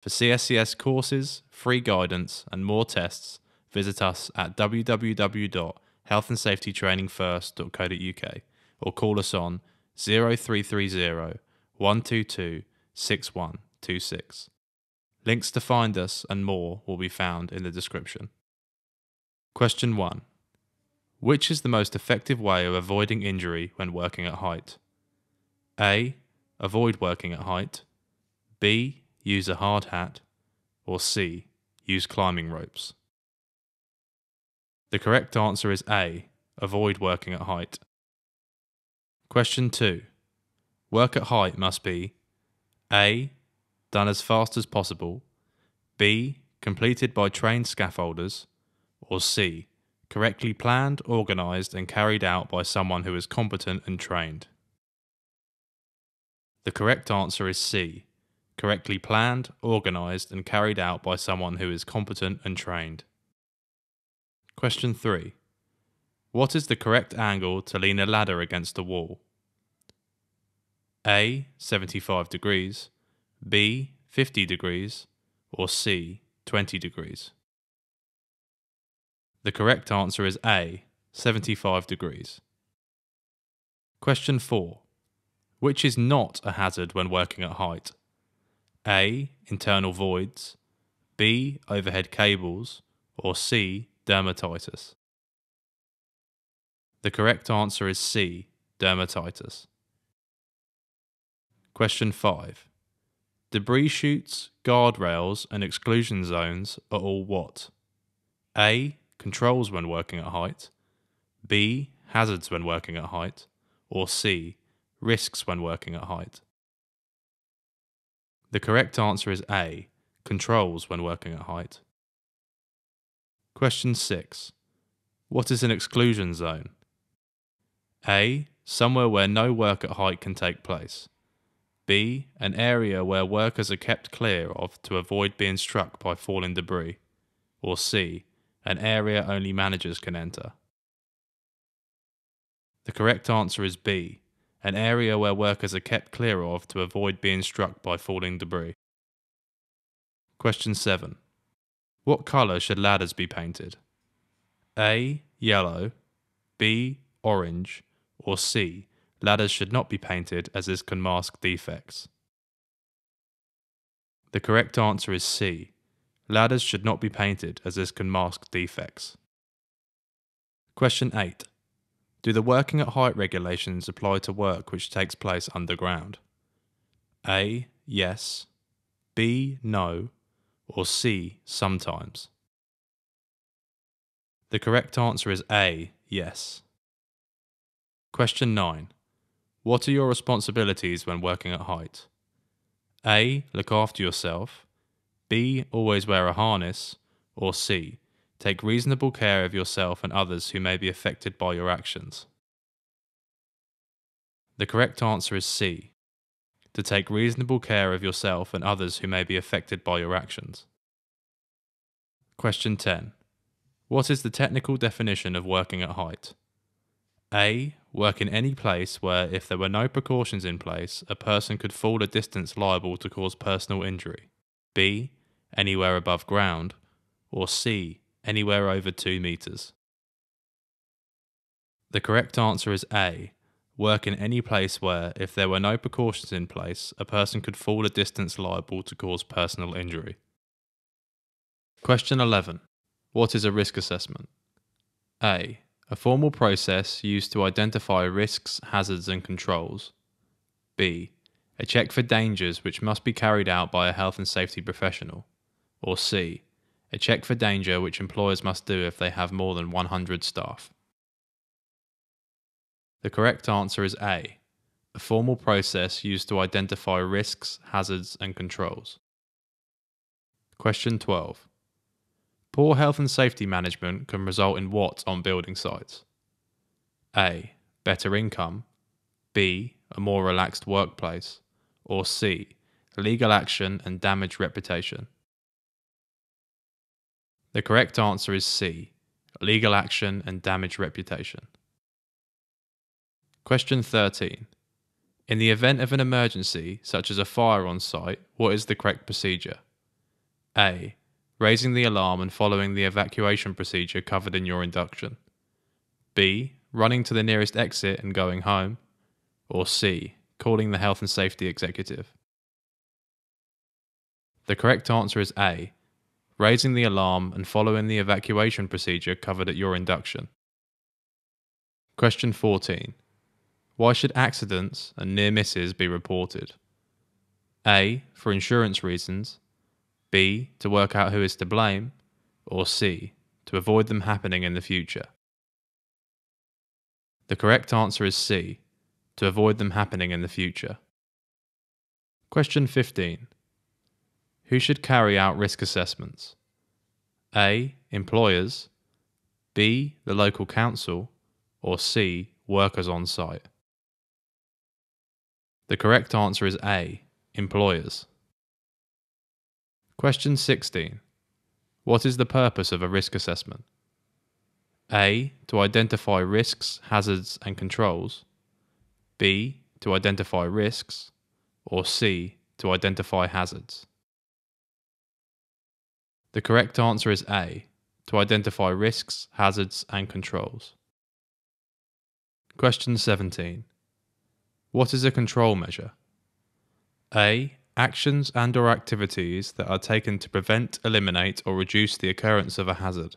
For CSCS courses, free guidance, and more tests, visit us at www.healthandsafetytrainingfirst.co.uk or call us on 0330 122 6126. Links to find us and more will be found in the description. Question 1. Which is the most effective way of avoiding injury when working at height? A. Avoid working at height. B. Use a hard hat. Or C. Use climbing ropes. The correct answer is A. Avoid working at height. Question 2. Work at height must be A. Done as fast as possible. B. Completed by trained scaffolders. Or C. Correctly planned, organised and carried out by someone who is competent and trained. The correct answer is C. Correctly planned, organised and carried out by someone who is competent and trained. Question 3. What is the correct angle to lean a ladder against a wall? A. 75 degrees, B. 50 degrees, or C. 20 degrees. The correct answer is A. 75 degrees. Question 4. Which is not a hazard when working at height? A. Internal voids, B. Overhead cables, or C. Dermatitis. The correct answer is C. Dermatitis. Question 5. Debris chutes, guardrails and exclusion zones are all what? A. Controls when working at height, B. Hazards when working at height, or C. Risks when working at height. The correct answer is A. Controls when working at height. Question 6. What is an exclusion zone? A. Somewhere where no work at height can take place. B. An area where workers are kept clear of to avoid being struck by falling debris. Or C. An area only managers can enter. The correct answer is B. An area where workers are kept clear of to avoid being struck by falling debris. Question 7. What colour should ladders be painted? A. Yellow, B. Orange, or C. Ladders should not be painted as this can mask defects. The correct answer is C. Ladders should not be painted as this can mask defects. Question 8. Do the working at height regulations apply to work which takes place underground? A. Yes, B. No, or C. Sometimes. The correct answer is A. Yes. Question 9. What are your responsibilities when working at height? A. Look after yourself. B. Always wear a harness. Or C. Take reasonable care of yourself and others who may be affected by your actions. The correct answer is C. To take reasonable care of yourself and others who may be affected by your actions. Question 10. What is the technical definition of working at height? A. Work in any place where, if there were no precautions in place, a person could fall a distance liable to cause personal injury. B. Anywhere above ground. Or C. Anywhere over 2 meters. The correct answer is A. Work in any place where, if there were no precautions in place, a person could fall a distance liable to cause personal injury. Question 11. What is a risk assessment? A. A formal process used to identify risks, hazards and controls. B. A check for dangers which must be carried out by a health and safety professional. Or C. A check for danger which employers must do if they have more than 100 staff. The correct answer is A. A formal process used to identify risks, hazards and controls. Question 12. Poor health and safety management can result in what on building sites? A. Better income. B. A more relaxed workplace. Or C. Legal action and damaged reputation. The correct answer is C. Legal action and damaged reputation. Question 13. In the event of an emergency, such as a fire on site, what is the correct procedure? A. Raising the alarm and following the evacuation procedure covered in your induction. B. Running to the nearest exit and going home. Or C. Calling the health and safety executive. The correct answer is A. Raising the alarm and following the evacuation procedure covered at your induction. Question 14. Why should accidents and near misses be reported? A. For insurance reasons. B. To work out who is to blame. Or C. To avoid them happening in the future. The correct answer is C. To avoid them happening in the future. Question 15. Who should carry out risk assessments? A. Employers. B. The local council. Or C. Workers on site. The correct answer is A. Employers. Question 16. What is the purpose of a risk assessment? A. To identify risks, hazards and controls. B. To identify risks. Or C. To identify hazards. The correct answer is A. To identify risks, hazards and controls. Question 17. What is a control measure? A. Actions and/or activities that are taken to prevent, eliminate or reduce the occurrence of a hazard.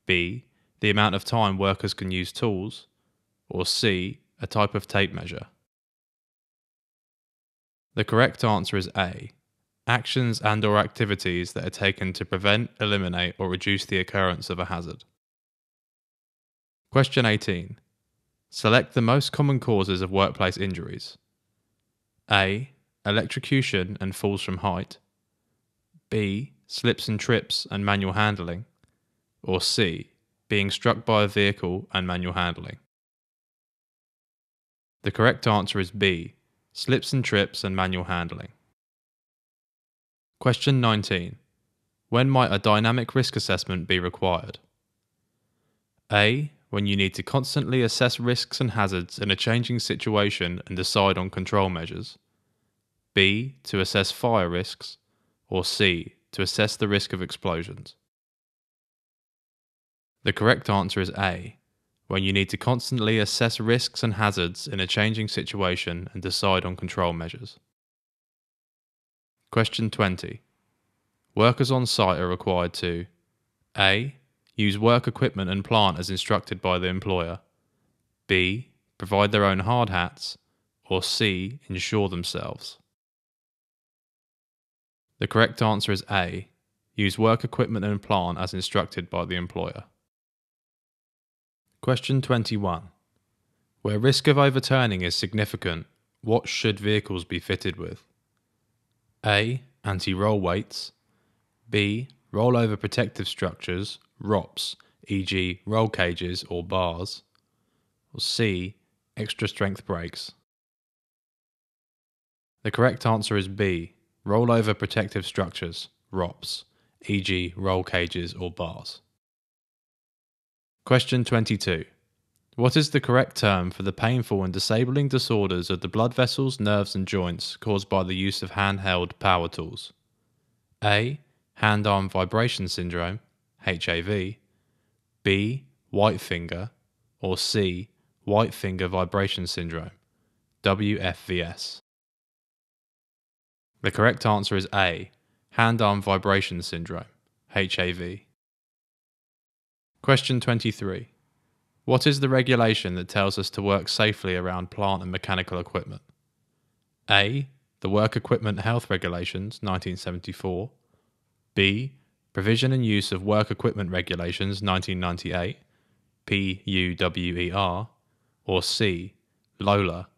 B. The amount of time workers can use tools. Or C. A type of tape measure. The correct answer is A. Actions and/or activities that are taken to prevent, eliminate or reduce the occurrence of a hazard. Question 18. Select the most common causes of workplace injuries. A. Electrocution and falls from height. B. Slips and trips and manual handling. Or C. Being struck by a vehicle and manual handling. The correct answer is B. Slips and trips and manual handling. Question 19. When might a dynamic risk assessment be required? A. When you need to constantly assess risks and hazards in a changing situation and decide on control measures. B. To assess fire risks. Or C. To assess the risk of explosions. The correct answer is A. When you need to constantly assess risks and hazards in a changing situation and decide on control measures. Question 20. Workers on site are required to A. Use work equipment and plant as instructed by the employer. B. Provide their own hard hats. Or C. Insure themselves. The correct answer is A. Use work equipment and plant as instructed by the employer. Question 21. Where risk of overturning is significant, what should vehicles be fitted with? A. Anti-roll weights. B. Rollover protective structures, ROPS, e.g. roll cages or bars. Or C. Extra strength brakes. The correct answer is B. Rollover protective structures, ROPS, e.g. roll cages or bars. Question 22. What is the correct term for the painful and disabling disorders of the blood vessels, nerves and joints caused by the use of handheld power tools? A. Hand-arm vibration syndrome, HAV. B. White finger. Or C. White finger vibration syndrome, WFVS. The correct answer is A. Hand-arm vibration syndrome, HAV. Question 23. What is the regulation that tells us to work safely around plant and mechanical equipment? A. The Work Equipment Health Regulations, 1974. B. Provision and Use of Work Equipment Regulations, 1998, PUWER. Or C. LOLA,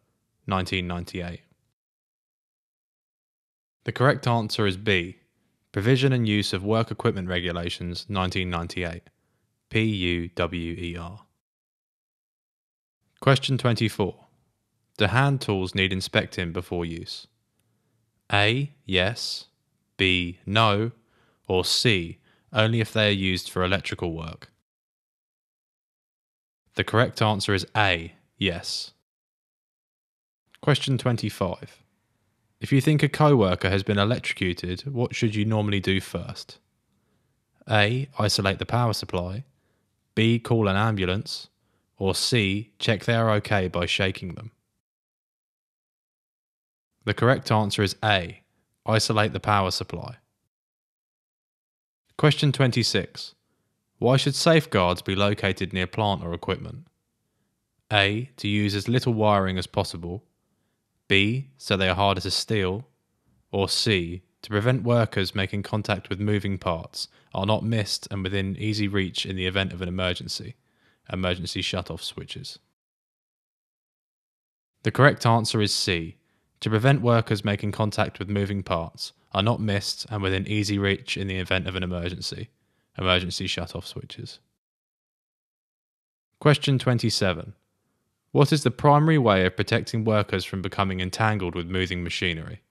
1998. The correct answer is B. Provision and Use of Work Equipment Regulations, 1998, PUWER. Question 24. Do hand tools need inspecting before use? A. Yes. B. No. Or C. Only if they are used for electrical work. The correct answer is A. Yes. Question 25. If you think a co-worker has been electrocuted, what should you normally do first? A. Isolate the power supply. B. Call an ambulance. Or C. Check they are okay by shaking them. The correct answer is A. Isolate the power supply. Question 26. Why should safeguards be located near plant or equipment? A. To use as little wiring as possible. B. So they are harder to steal. Or C. To prevent workers making contact with moving parts, are not missed and within easy reach in the event of an emergency. Emergency shut-off switches. The correct answer is C. To prevent workers making contact with moving parts, are not missed and within easy reach in the event of an emergency. Emergency shut-off switches. Question 27. What is the primary way of protecting workers from becoming entangled with moving machinery?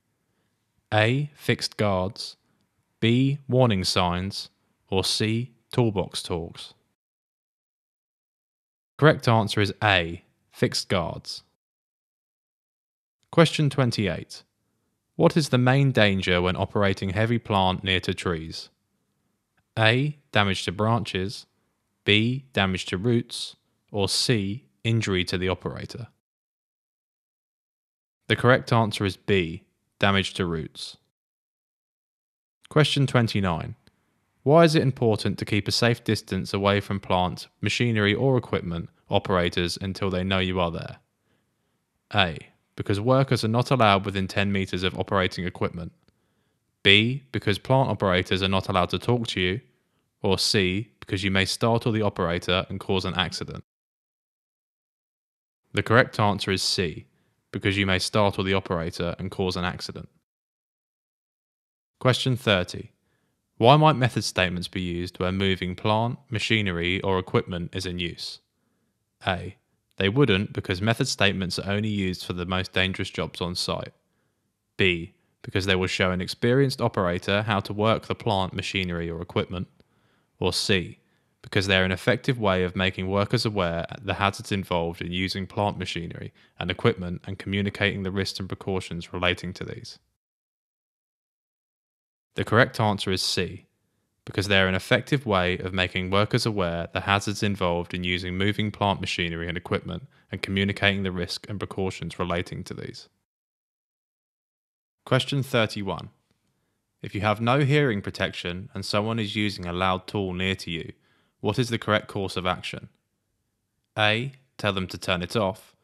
A. Fixed guards. B. Warning signs. Or C. Toolbox talks. Correct answer is A. Fixed guards. Question 28. What is the main danger when operating heavy plant near to trees? A. Damage to branches. B. Damage to roots. Or C. Injury to the operator. The correct answer is B. Damage to roots. Question 29. Why is it important to keep a safe distance away from plant, machinery or equipment operators until they know you are there? A. Because workers are not allowed within 10 metres of operating equipment. B. Because plant operators are not allowed to talk to you. Or C. Because you may startle the operator and cause an accident. The correct answer is C. Because you may startle the operator and cause an accident. Question 30. Why might method statements be used where moving plant, machinery or equipment is in use? A. They wouldn't because method statements are only used for the most dangerous jobs on site. B. Because they will show an experienced operator how to work the plant, machinery or equipment. Or C. Because they are an effective way of making workers aware of the hazards involved in using plant machinery and equipment and communicating the risks and precautions relating to these. The correct answer is C. Because they are an effective way of making workers aware of the hazards involved in using moving plant machinery and equipment and communicating the risk and precautions relating to these. Question 31. If you have no hearing protection and someone is using a loud tool near to you, what is the correct course of action? A. Tell them to turn it off.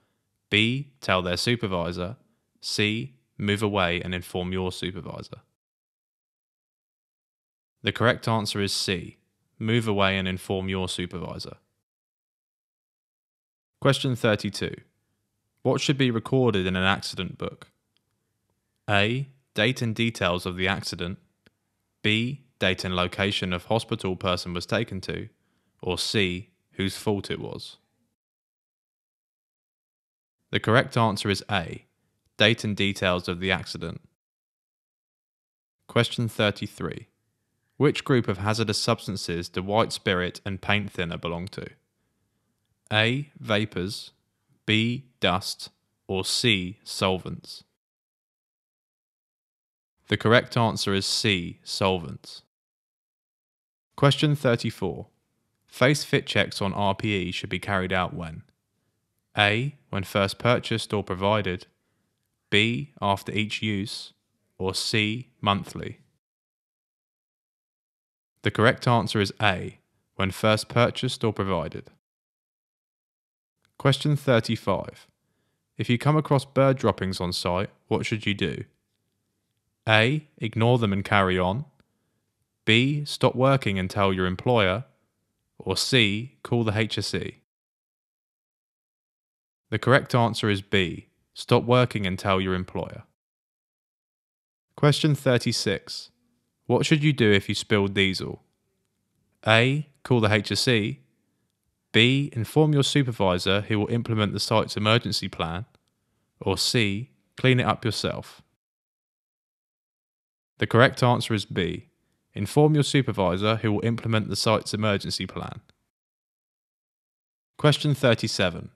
B. Tell their supervisor. C. Move away and inform your supervisor. The correct answer is C. Move away and inform your supervisor. Question 32. What should be recorded in an accident book? A. Date and details of the accident. B. Date and location of hospital person was taken to. Or C. Whose fault it was. The correct answer is A. Date and details of the accident. Question 33. Which group of hazardous substances do white spirit and paint thinner belong to? A. Vapours. B. Dust. Or C. Solvents. The correct answer is C. Solvents. Question 34. Face fit checks on RPE should be carried out when? A. When first purchased or provided. B. After each use. Or C. Monthly. The correct answer is A. When first purchased or provided. Question 35. If you come across bird droppings on site, what should you do? A. Ignore them and carry on. B. Stop working and tell your employer. Or C. Call the HSE. The correct answer is B. Stop working and tell your employer. Question 36. What should you do if you spilled diesel? A. Call the HSE. B. Inform your supervisor who will implement the site's emergency plan. Or C. Clean it up yourself. The correct answer is B. Inform your supervisor who will implement the site's emergency plan. Question 37.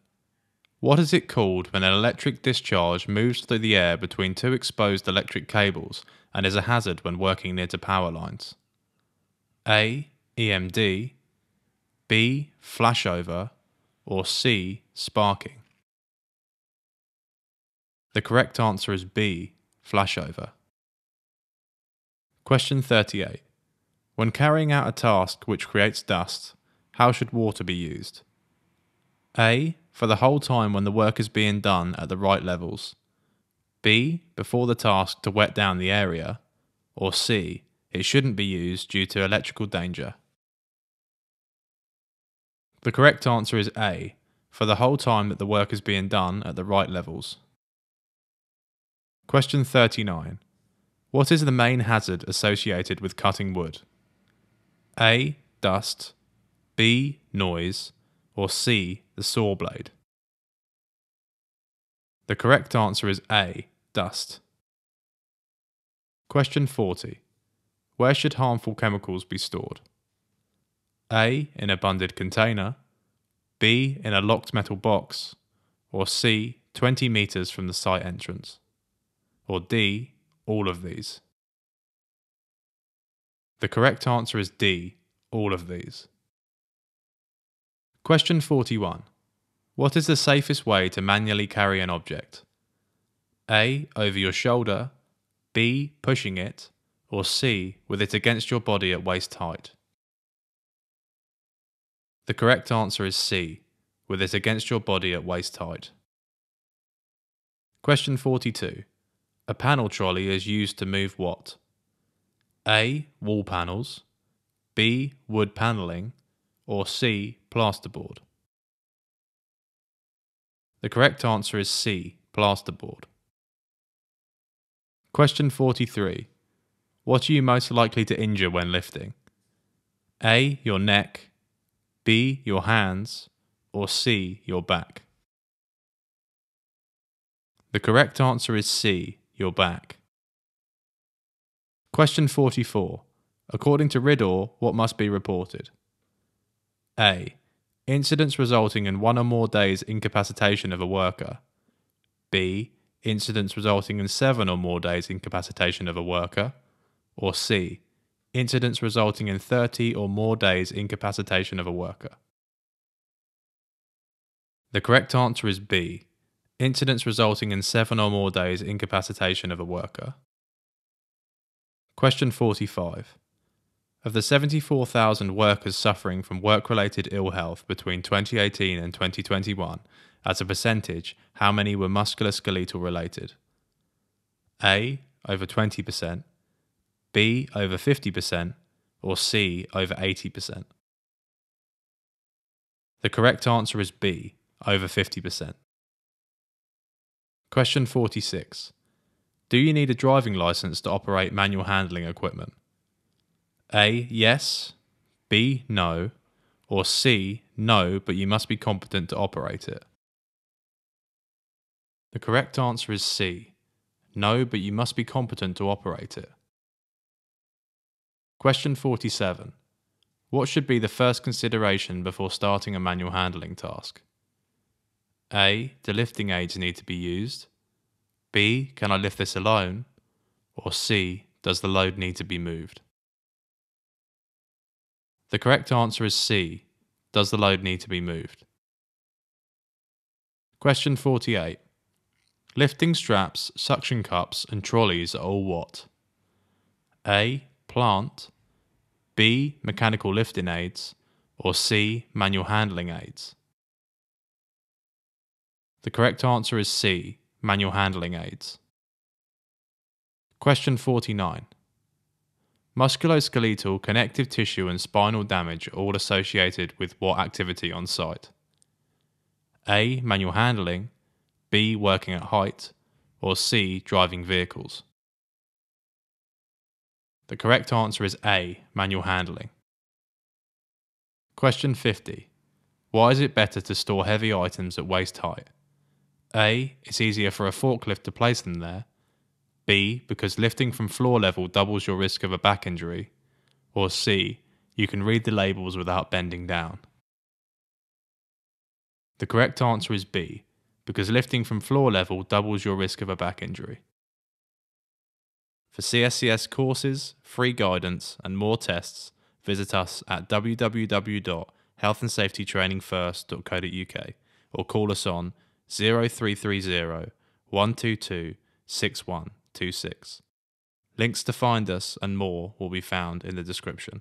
What is it called when an electric discharge moves through the air between two exposed electric cables and is a hazard when working near to power lines? A. EMD, B. Flashover, or C. Sparking? The correct answer is B. Flashover. Question 38. When carrying out a task which creates dust, how should water be used? A. For the whole time when the work is being done at the right levels. B. Before the task to wet down the area. Or C. It shouldn't be used due to electrical danger. The correct answer is A. For the whole time that the work is being done at the right levels. Question 39. What is the main hazard associated with cutting wood? A. Dust, B. Noise, or C. The saw blade? The correct answer is A. Dust. Question 40. Where should harmful chemicals be stored? A. In a bundled container, B. In a locked metal box, or C. 20 meters from the site entrance, or D. All of these? The correct answer is D. All of these. Question 41. What is the safest way to manually carry an object? A. Over your shoulder, B. Pushing it, or C. With it against your body at waist height? The correct answer is C. With it against your body at waist height. Question 42. A panel trolley is used to move what? A. Wall panels, B. Wood panelling, or C. Plasterboard? The correct answer is C. Plasterboard. Question 43. What are you most likely to injure when lifting? A. Your neck, B. Your hands, or C. Your back? The correct answer is C. Your back. Question 44. According to RIDDOR, what must be reported? A. Incidents resulting in 1 or more days incapacitation of a worker. B. Incidents resulting in 7 or more days incapacitation of a worker. Or C. Incidents resulting in 30 or more days incapacitation of a worker. The correct answer is B. Incidents resulting in 7 or more days incapacitation of a worker. Question 45. Of the 74,000 workers suffering from work-related ill health between 2018 and 2021, as a percentage, how many were musculoskeletal related? A. Over 20%, B. Over 50%, or C. Over 80%? The correct answer is B. Over 50%. Question 46. Do you need a driving license to operate manual handling equipment? A. Yes, B. No, or C. No, but you must be competent to operate it? The correct answer is C. No, but you must be competent to operate it. Question 47. What should be the first consideration before starting a manual handling task? A. Do lifting aids need to be used? B. Can I lift this alone? Or C. Does the load need to be moved? The correct answer is C. Does the load need to be moved? Question 48. Lifting straps, suction cups and trolleys are all what? A. Plant, B. Mechanical lifting aids, or C. Manual handling aids? The correct answer is C. Manual handling aids. Question 49. Musculoskeletal, connective tissue and spinal damage are all associated with what activity on site? A. Manual handling, B. Working at height, or C. Driving vehicles? The correct answer is A. Manual handling. Question 50. Why is it better to store heavy items at waist height? A. It's easier for a forklift to place them there. B. Because lifting from floor level doubles your risk of a back injury. Or C. You can read the labels without bending down. The correct answer is B. because lifting from floor level doubles your risk of a back injury. For CSCS courses, free guidance, and more tests, visit us at www.healthandsafetytrainingfirst.co.uk or call us on 0330 122 6126. Links to find us and more will be found in the description.